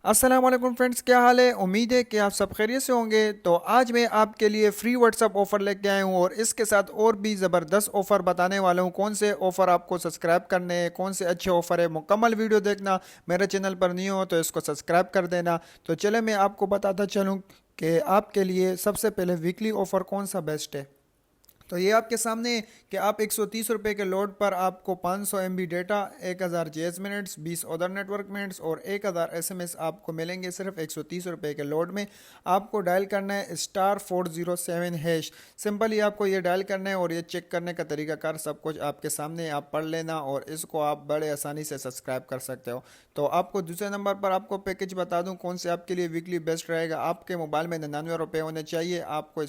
अस्सलाम वालेकुम फ्रेंड्स, क्या हाल है। उम्मीद है कि आप सब खैरियत से होंगे। तो आज मैं आपके लिए फ्री व्हाट्सअप ऑफ़र लेके आया हूँ और इसके साथ और भी ज़बरदस्त ऑफ़र बताने वाला हूँ। कौन से ऑफ़र आपको सब्सक्राइब करने हैं, कौन से अच्छे ऑफ़र है, मुकम्मल वीडियो देखना। मेरे चैनल पर नहीं हो तो इसको सब्सक्राइब कर देना। तो चले मैं आपको बताता चलूँ कि आपके लिए सबसे पहले वीकली ऑफ़र कौन सा बेस्ट है। तो ये आपके सामने है कि आप 130 रुपये के लोड पर आपको 500 MB data, 1000 JS minutes, 20 other network minutes और 1000 SMS आपको मिलेंगे सिर्फ 130 रुपये के लोड में। आपको डायल करना है *407#। सिंपली आपको ये डायल करना है और ये चेक करने का तरीकाकार सब कुछ आपके सामने, आप पढ़ लेना और इसको आप बड़े आसानी से सब्सक्राइब कर सकते हो। तो आपको दूसरे नंबर पर आपको पैकेज बता दूं कौन से आपके लिए वीकली बेस्ट रहेगा। आपके मोबाइल में 99 रुपये होने चाहिए। आपको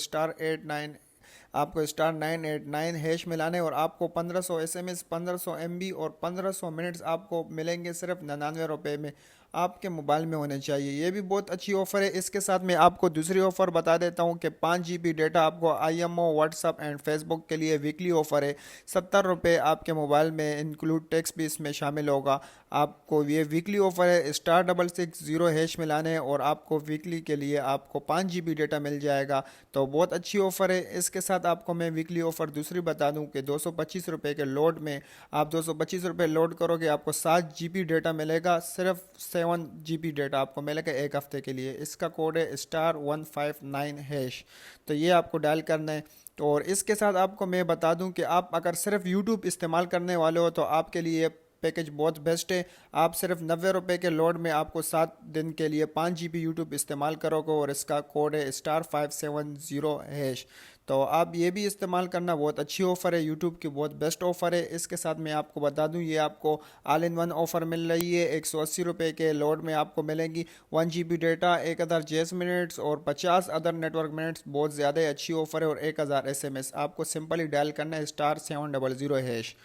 *989# मिलाने और आपको 1500 SMS, 1500 MB और 1500 मिनट्स आपको मिलेंगे सिर्फ 99 रुपये में। आपके मोबाइल में होने चाहिए। ये भी बहुत अच्छी ऑफ़र है। इसके साथ मैं आपको दूसरी ऑफ़र बता देता हूँ कि 5 GB डेटा आपको IMO, व्हाट्सअप एंड फेसबुक के लिए वीकली ऑफ़र है। 70 रुपये आपके मोबाइल में इंक्लूड टैक्स भी इसमें शामिल होगा। आपको ये वीकली ऑफ़र है। *660# मिलाने और आपको वीकली के लिए आपको 5 GB डेटा मिल जाएगा। तो बहुत अच्छी ऑफ़र है। इसके साथ आपको मैं वीकली ऑफ़र दूसरी बता दूं कि 225 रुपये के लोड में आप 225 रुपये लोड करोगे, आपको 7 GB डेटा मिलेगा। सिर्फ 7 GB डेटा आपको मिलेगा एक हफ्ते के लिए। इसका कोड है *159#। तो ये आपको डायल करना है। तो और इसके साथ आपको मैं बता दूं कि आप अगर सिर्फ यूट्यूब इस्तेमाल करने वाले हो तो आपके लिए पैकेज बहुत बेस्ट है। आप सिर्फ 90 रुपये के लोड में आपको 7 दिन के लिए 5 GB यूट्यूब इस्तेमाल करोगे और इसका कोड है *570#। तो आप ये भी इस्तेमाल करना, बहुत अच्छी ऑफ़र है, यूट्यूब की बहुत बेस्ट ऑफ़र है। इसके साथ मैं आपको बता दूं ये आपको ऑल इन वन ऑफ़र मिल रही है। 180 रुपये के लोड में आपको मिलेंगी 1 GB डेटा, 1000 JS मिनट्स और 50 अदर नेटवर्क मिनट्स। बहुत ज़्यादा अच्छी ऑफ़र है और 1000 SMS। आपको सिंपली डायल करना है *700#।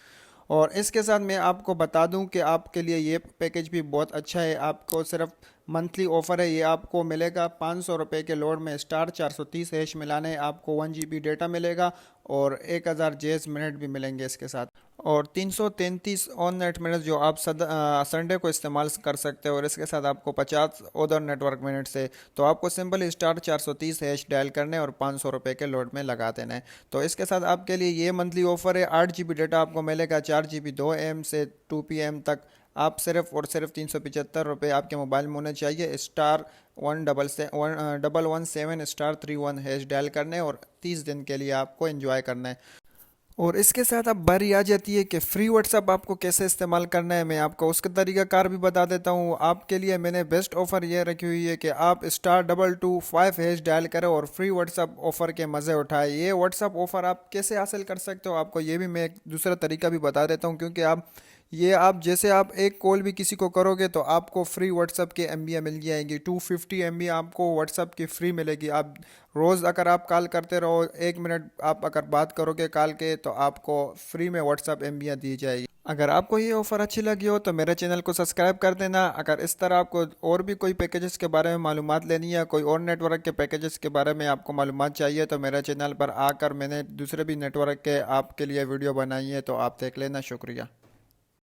और इसके साथ मैं आपको बता दूं कि आपके लिए ये पैकेज भी बहुत अच्छा है। आपको सिर्फ मंथली ऑफ़र है। ये आपको मिलेगा 500 रुपये के लोड में *430# मिलाने आपको 1 GB डेटा मिलेगा और 1000 JS मिनट भी मिलेंगे इसके साथ और 333 ऑन नेट मिनट जो आप संडे को इस्तेमाल कर सकते हो और इसके साथ आपको 50 अदर नेटवर्क मिनट से। तो आपको सिंपल *430# डायल करने और 500 रुपये के लोड में लगा देना है। तो इसके साथ आपके लिए ये मंथली ऑफ़र है। 8 GB डेटा आपको मिलेगा 4 GB 2 AM से 2 PM तक। आप सिर्फ और सिर्फ 375 रुपये आपके मोबाइल में होने चाहिए। *117*31# डायल करने और 30 दिन के लिए आपको एंजॉय करना है। और इसके साथ अब बारी आ जाती है कि फ्री व्हाट्सअप आपको कैसे इस्तेमाल करना है। मैं आपको उसका तरीकाकार भी बता देता हूँ। आपके लिए मैंने बेस्ट ऑफ़र ये रखी हुई है कि आप *225# डायल करें और फ्री व्हाट्सअप ऑफ़र के मज़े उठाएं। ये व्हाट्सअप ऑफ़र आप कैसे हासिल कर सकते हो, आपको ये भी मैं एक दूसरा तरीका भी बता देता हूँ। क्योंकि आप जैसे आप एक कॉल भी किसी को करोगे तो आपको फ्री व्हाट्सअप के MB मिल जाएंगी। 250 MB आपको व्हाट्सअप की फ्री मिलेगी। आप रोज़ अगर आप कॉल करते रहो, 1 मिनट आप अगर बात करोगे कॉल के, तो आपको फ्री में व्हाट्सअप MB दी जाएगी। अगर आपको ये ऑफ़र अच्छी लगी हो तो मेरे चैनल को सब्सक्राइब कर देना। अगर इस तरह आपको और भी कोई पैकेजेस के बारे में मालूमात लेनी है, कोई और नेटवर्क के पैकेजेस के बारे में आपको मालूमात चाहिए, तो मेरे चैनल पर आकर मैंने दूसरे भी नेटवर्क के आपके लिए वीडियो बनाई है, तो आप देख लेना। शुक्रिया।